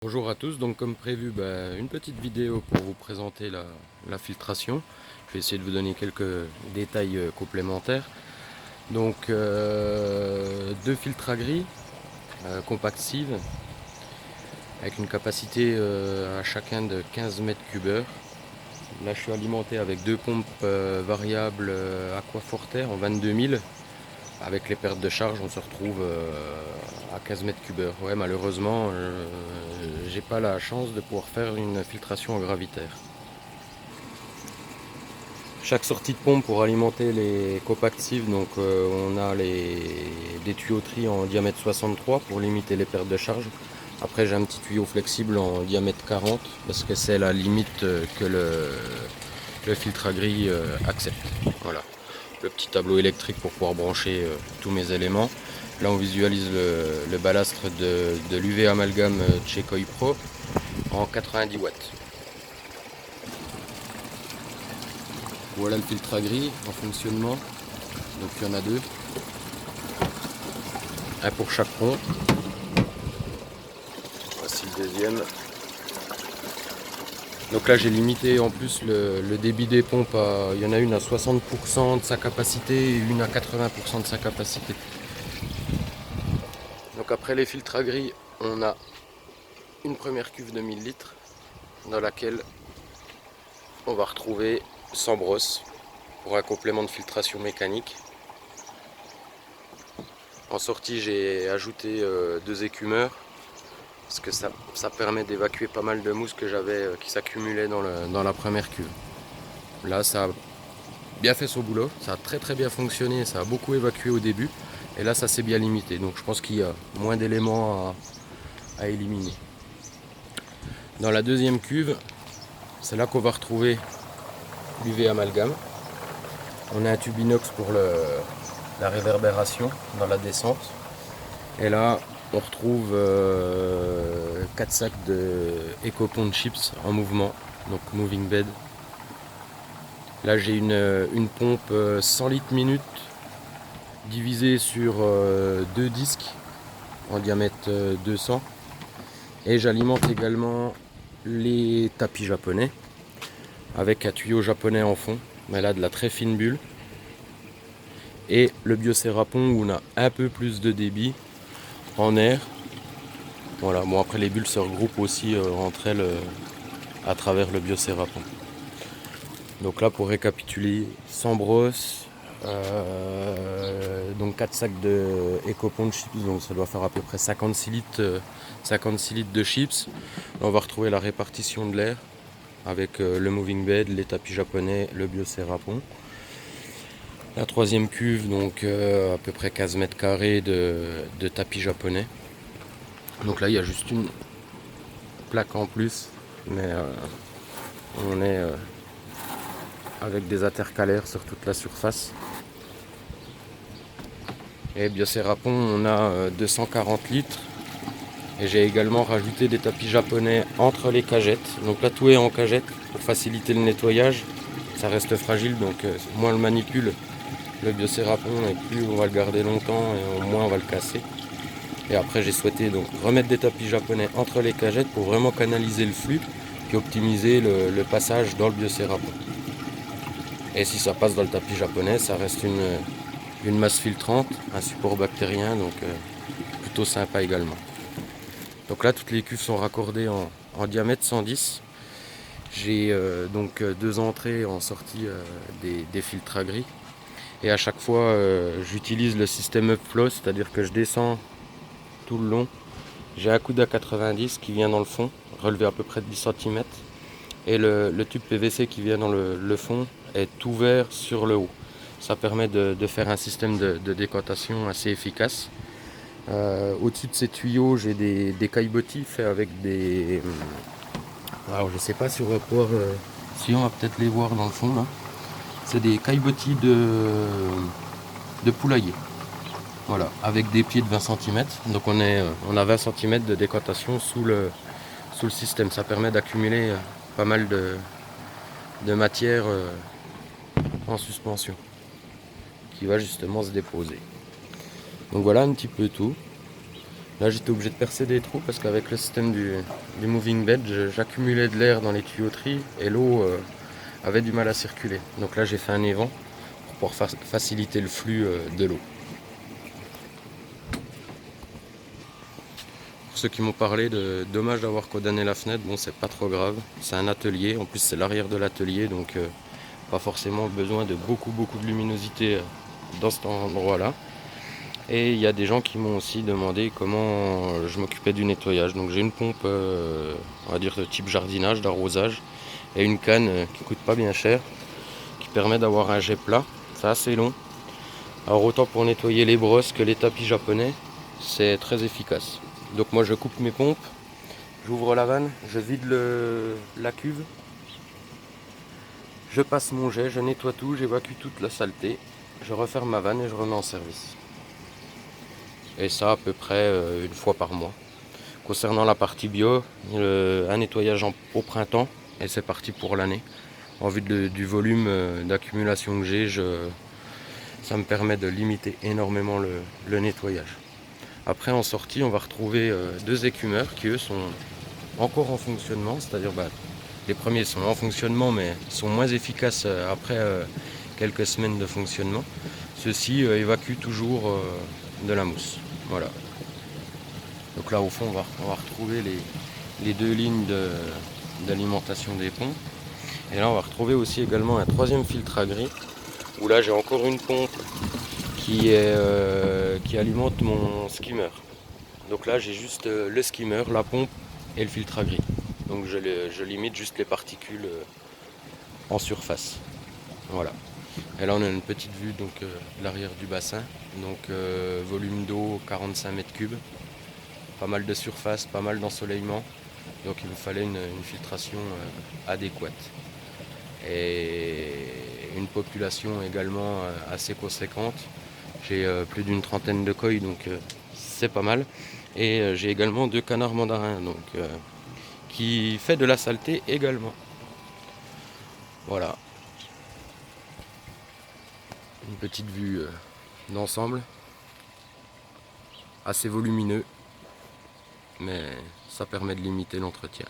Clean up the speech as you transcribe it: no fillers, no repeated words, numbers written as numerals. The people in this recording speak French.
Bonjour à tous, donc comme prévu, une petite vidéo pour vous présenter la filtration. Je vais essayer de vous donner quelques détails complémentaires. Donc deux filtres à gris, compact sieve, avec une capacité à chacun de 15 mètres cubeurs. Là je suis alimenté avec deux pompes variables Aquaforter en 22 000. Avec les pertes de charge, on se retrouve à 15 mètres cubeurs. Ouais, malheureusement, j'ai pas la chance de pouvoir faire une filtration en gravitaire. Chaque sortie de pompe pour alimenter les compactives, donc on a des tuyauteries en diamètre 63 pour limiter les pertes de charge. Après, j'ai un petit tuyau flexible en diamètre 40 parce que c'est la limite que le filtre à grille accepte. Voilà. Le petit tableau électrique pour pouvoir brancher tous mes éléments. Là on visualise le balastre de l'UV amalgame Checkoi Pro en 90 watts. Voilà le filtre à gris en fonctionnement. Donc il y en a deux. Un pour chaque pompe. Voici le deuxième. Donc là j'ai limité en plus le débit des pompes. Il y en a une à 60% de sa capacité et une à 80% de sa capacité. Donc après les filtres à gris, on a une première cuve de 1000 litres dans laquelle on va retrouver 100 brosses pour un complément de filtration mécanique. En sortie, j'ai ajouté deux écumeurs parce que ça permet d'évacuer pas mal de mousse que j'avais qui s'accumulait dans la première cuve. Là, ça a bien fait son boulot, ça a très bien fonctionné, ça a beaucoup évacué au début et là ça s'est bien limité, donc je pense qu'il y a moins d'éléments à éliminer. Dans la deuxième cuve, c'est là qu'on va retrouver l'UV amalgame. On a un tube inox pour la réverbération dans la descente. Et là, on retrouve 4 sacs de EcoPond Chips en mouvement, donc Moving Bed. Là, j'ai une pompe 100 litres minute divisée sur deux disques en diamètre 200. Et j'alimente également les tapis japonais avec un tuyau japonais en fond, mais là de la très fine bulle. Et le Biocerapon où on a un peu plus de débit en air. Voilà, bon après les bulles se regroupent aussi entre elles à travers le Biocerapon. Donc là pour récapituler, 100 brosses, donc 4 sacs de EcoPond chips, donc ça doit faire à peu près 56 litres de chips. Là, on va retrouver la répartition de l'air avec le moving bed, les tapis japonais, le Biocerapon. La troisième cuve, donc à peu près 15 mètres carrés de tapis japonais. Donc là il y a juste une plaque en plus, mais on est avec des intercalaires sur toute la surface. Et Biocerapon, on a 240 litres. Et j'ai également rajouté des tapis japonais entre les cagettes. Donc là tout est en cagette pour faciliter le nettoyage. Ça reste fragile, donc moins on le manipule, le Biocerapon, et plus on va le garder longtemps et au moins on va le casser. Et après j'ai souhaité donc remettre des tapis japonais entre les cagettes pour vraiment canaliser le flux et optimiser le passage dans le Biocerapon. Et si ça passe dans le tapis japonais, ça reste une masse filtrante, un support bactérien, donc plutôt sympa également. Donc là toutes les cuves sont raccordées en diamètre 110. J'ai donc deux entrées en sortie des filtres à gris. Et à chaque fois j'utilise le système upflow, c'est-à-dire que je descends tout le long. J'ai un coude à 90 qui vient dans le fond, relevé à peu près de 10 cm. Et le tube PVC qui vient dans le fond est ouvert sur le haut. Ça permet de faire un système de décantation assez efficace. Au-dessus de ces tuyaux, j'ai des caillebotis faits avec des... Alors je sais pas si on va pouvoir... si on va peut-être les voir dans le fond là. C'est des caillebotis de poulailler. Voilà, avec des pieds de 20 cm. Donc on a 20 cm de décantation sous le système. Ça permet d'accumuler pas mal de matière en suspension qui va justement se déposer. Donc voilà un petit peu tout. Là j'étais obligé de percer des trous parce qu'avec le système du moving bed, j'accumulais de l'air dans les tuyauteries et l'eau avait du mal à circuler. Donc là j'ai fait un évent pour pouvoir faciliter le flux de l'eau. Pour ceux qui m'ont parlé de dommage d'avoir condamné la fenêtre, bon c'est pas trop grave. C'est un atelier, en plus c'est l'arrière de l'atelier, donc pas forcément besoin de beaucoup de luminosité dans cet endroit là. Et il y a des gens qui m'ont aussi demandé comment je m'occupais du nettoyage. Donc j'ai une pompe, on va dire de type jardinage, d'arrosage, et une canne qui coûte pas bien cher, qui permet d'avoir un jet plat. C'est assez long. Alors autant pour nettoyer les brosses que les tapis japonais, c'est très efficace. Donc moi je coupe mes pompes, j'ouvre la vanne, je vide la cuve, je passe mon jet, je nettoie tout, j'évacue toute la saleté, je referme ma vanne et je remets en service. Et ça à peu près une fois par mois. Concernant la partie bio, un nettoyage au printemps et c'est parti pour l'année. En vue du volume d'accumulation que j'ai, ça me permet de limiter énormément le nettoyage. Après en sortie, on va retrouver deux écumeurs qui eux sont encore en fonctionnement, c'est-à-dire les premiers sont en fonctionnement mais sont moins efficaces après quelques semaines de fonctionnement. Ceux-ci évacuent toujours de la mousse. Voilà. Donc là au fond on va retrouver les deux lignes d'alimentation des pompes. Et là on va retrouver aussi également un troisième filtre à gris, où là j'ai encore une pompe qui alimente mon skimmer. Donc là j'ai juste le skimmer, la pompe et le filtre à gris. Donc je limite juste les particules en surface. Voilà. Et là on a une petite vue donc de l'arrière du bassin. Donc volume d'eau 45 mètres cubes. Pas mal de surface, pas mal d'ensoleillement. Donc il me fallait une filtration adéquate. Et une population également assez conséquente. J'ai plus d'une trentaine de coilles, donc c'est pas mal. Et j'ai également deux canards mandarins, donc qui fait de la saleté également. Voilà. Une petite vue d'ensemble. Assez volumineux, mais ça permet de limiter l'entretien.